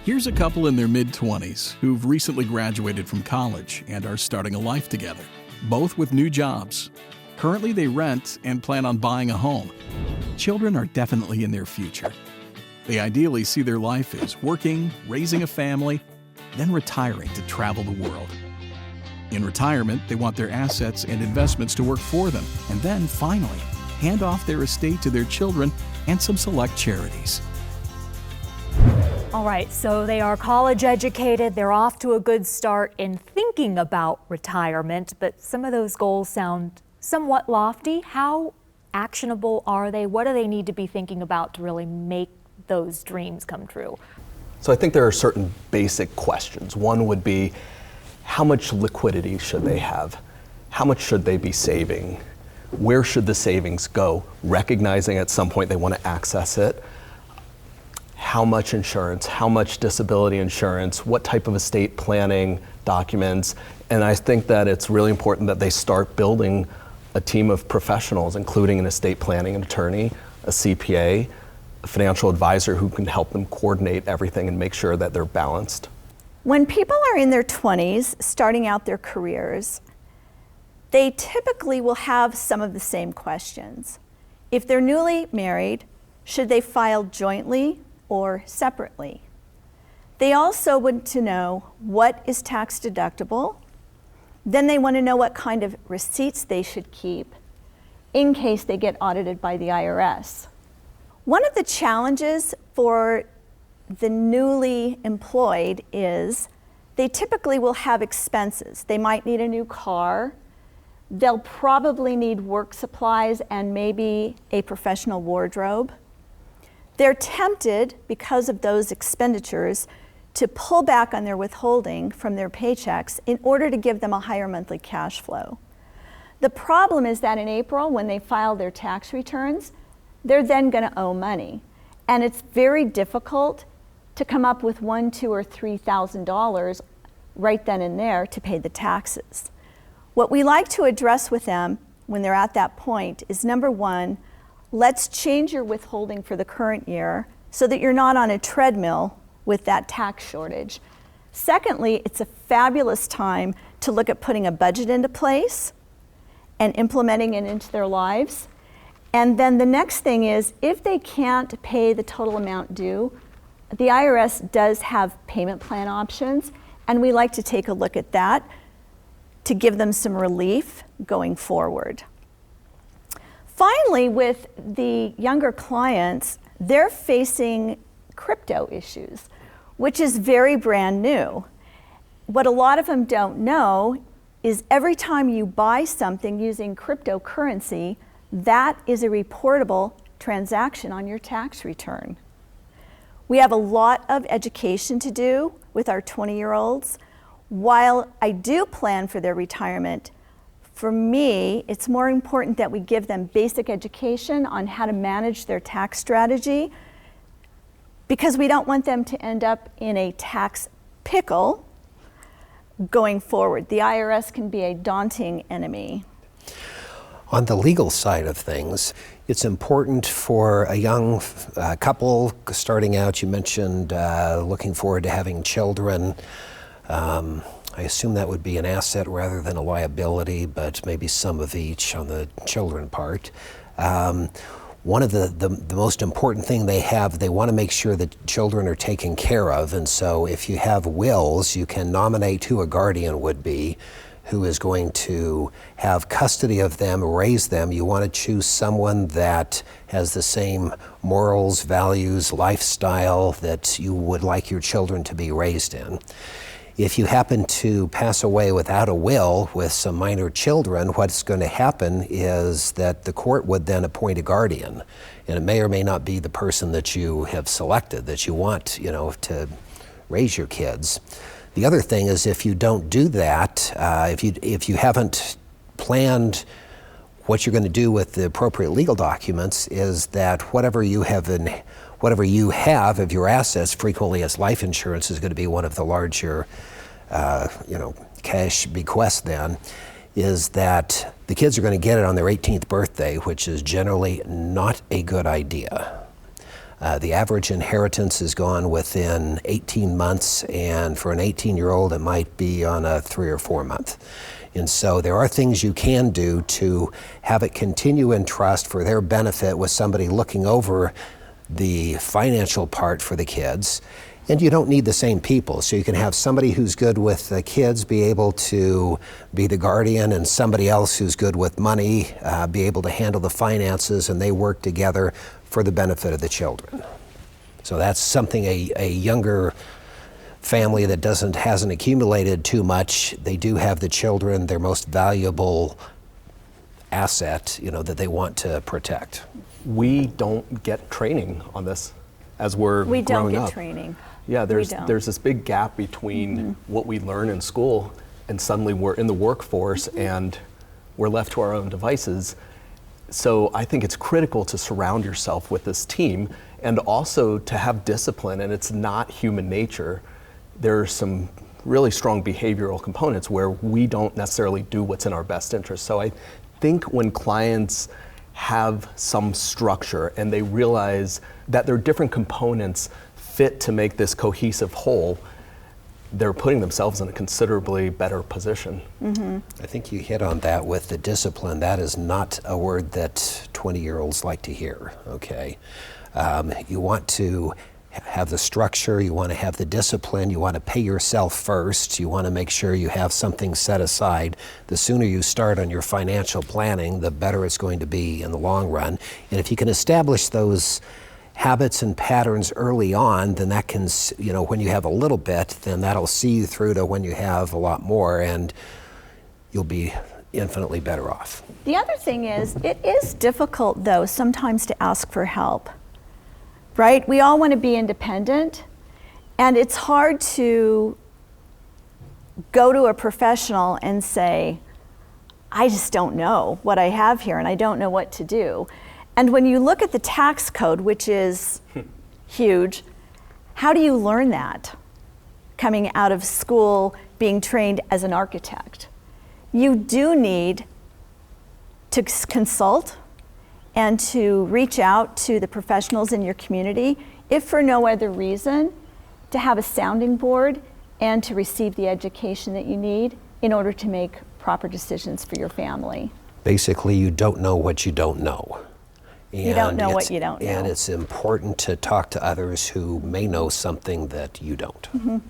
Here's a couple in their mid-20s who've recently graduated from college and are starting a life together, both with new jobs. Currently, they rent and plan on buying a home. Children are definitely in their future. They ideally see their life as working, raising a family, then retiring to travel the world. In retirement, they want their assets and investments to work for them, and then, finally, hand off their estate to their children and some select charities. All right, so they are college educated, they're off to a good start in thinking about retirement, but some of those goals sound somewhat lofty. How actionable are they? What do they need to be thinking about to really make those dreams come true? So I think there are certain basic questions. One would be, how much liquidity should they have? How much should they be saving? Where should the savings go? Recognizing at some point they want to access it. How much insurance? How much disability insurance? What type of estate planning documents? And I think that it's really important that they start building a team of professionals, including an estate planning attorney, a CPA, a financial advisor who can help them coordinate everything and make sure that they're balanced. When people are in their 20s, starting out their careers, they typically will have some of the same questions. If they're newly married, should they file jointly or separately? They also want to know what is tax deductible. Then they want to know what kind of receipts they should keep in case they get audited by the IRS. One of the challenges for the newly employed is they typically will have expenses. They might need a new car. They'll probably need work supplies and maybe a professional wardrobe. They're tempted, because of those expenditures, to pull back on their withholding from their paychecks in order to give them a higher monthly cash flow. The problem is that in April, when they file their tax returns, they're then going to owe money. And it's very difficult to come up with $1,000, $2,000, or $3,000 right then and there to pay the taxes. What we like to address with them when they're at that point is, number one, let's change your withholding for the current year so that you're not on a treadmill with that tax shortage. Secondly, it's a fabulous time to look at putting a budget into place and implementing it into their lives. And then the next thing is, if they can't pay the total amount due, the IRS does have payment plan options, and we like to take a look at that to give them some relief going forward. Finally, with the younger clients, they're facing crypto issues, which is very brand new. What a lot of them don't know is every time you buy something using cryptocurrency, that is a reportable transaction on your tax return. We have a lot of education to do with our 20-year-olds. While I do plan for their retirement, for me, it's more important that we give them basic education on how to manage their tax strategy, because we don't want them to end up in a tax pickle going forward. The IRS can be a daunting enemy. On the legal side of things, it's important for a young couple starting out. You mentioned looking forward to having children. I assume that would be an asset rather than a liability, but maybe some of each on the children part. One of the most important thing they want to make sure that children are taken care of, and so if you have wills, you can nominate who a guardian would be, who is going to have custody of them, raise them. You want to choose someone that has the same morals, values, lifestyle that you would like your children to be raised in. If you happen to pass away without a will with some minor children, what's going to happen is that the court would then appoint a guardian, and it may or may not be the person that you have selected, that you want, to raise your kids. The other thing is, if you don't do that, if you haven't planned what you're going to do with the appropriate legal documents, is that whatever you have of your assets, frequently as life insurance, is going to be one of the larger, cash bequests. Then, is that the kids are going to get it on their 18th birthday, which is generally not a good idea. The average inheritance is gone within 18 months, and for an 18-year-old, it might be on a 3 or 4 month. And so there are things you can do to have it continue in trust for their benefit with somebody looking over the financial part for the kids. And you don't need the same people. So you can have somebody who's good with the kids be able to be the guardian, and somebody else who's good with money be able to handle the finances, and they work together for the benefit of the children. So that's something a younger family that hasn't accumulated too much, they do have the children, their most valuable asset, that they want to protect. We don't get training on this as we're We don't growing get up. training. Yeah, there's this big gap between what we learn in school and suddenly we're in the workforce and we're left to our own devices. So I think it's critical to surround yourself with this team and also to have discipline, and it's not human nature. There are some really strong behavioral components where we don't necessarily do what's in our best interest. So I think when clients have some structure and they realize that there are different components fit to make this cohesive whole, they're putting themselves in a considerably better position. I think you hit on that with the discipline. That is not a word that 20-year-olds like to hear, okay? You want to have the structure, you want to have the discipline, you want to pay yourself first, you want to make sure you have something set aside. The sooner you start on your financial planning, the better it's going to be in the long run. And if you can establish those habits and patterns early on, then that can, when you have a little bit, then that'll see you through to when you have a lot more, and you'll be infinitely better off. The other thing is, it is difficult, though, sometimes to ask for help, right? We all want to be independent, and it's hard to go to a professional and say, I just don't know what I have here, and I don't know what to do. And when you look at the tax code, which is huge, how do you learn that coming out of school being trained as an architect? You do need to consult and to reach out to the professionals in your community, if for no other reason, to have a sounding board and to receive the education that you need in order to make proper decisions for your family. Basically, you don't know what you don't know. You don't know what you don't know. And it's important to talk to others who may know something that you don't.